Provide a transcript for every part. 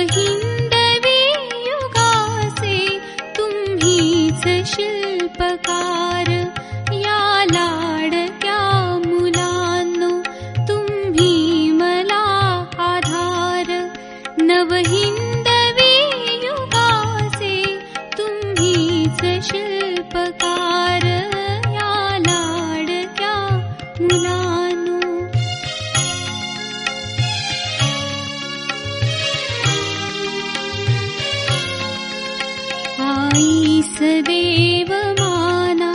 नवहिंदवी युगाचे तुम्हीच शिल्पकार. या लाडक्या मुलांनो तुम्ही मला आधार. नवहिंदवी युगाचे तुम्हीच शिल्पकार. या लाडक्या मुलांनो. आईस देव माना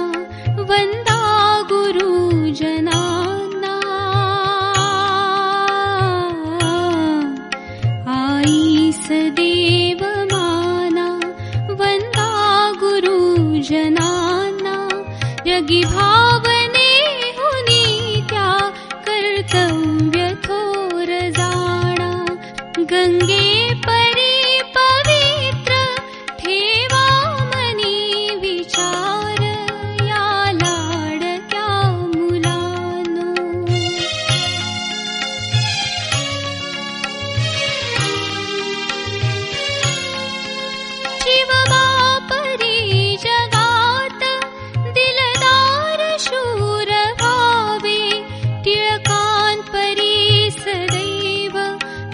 वंदा गुरुजनांना. आईस देव माना वंदा गुरुजनांना. जगी भावने हुनी त्या कर्तव्य थोर जाणा. गंगे परी पवित्र ठेवा मनी विचार. या लाडक्या मुलांनो. शिवबापरी जगात दिलदार शूर व्हावे. टिळकांपरी सदैव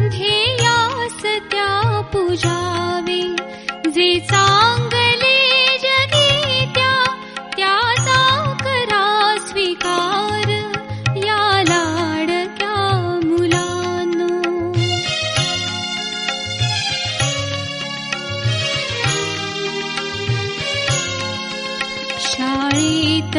ध्येयास त्या पूजावे. जे चांगले जगी त्याचा करा स्वीकार. या लाडक्या मुलांनो. शाळेत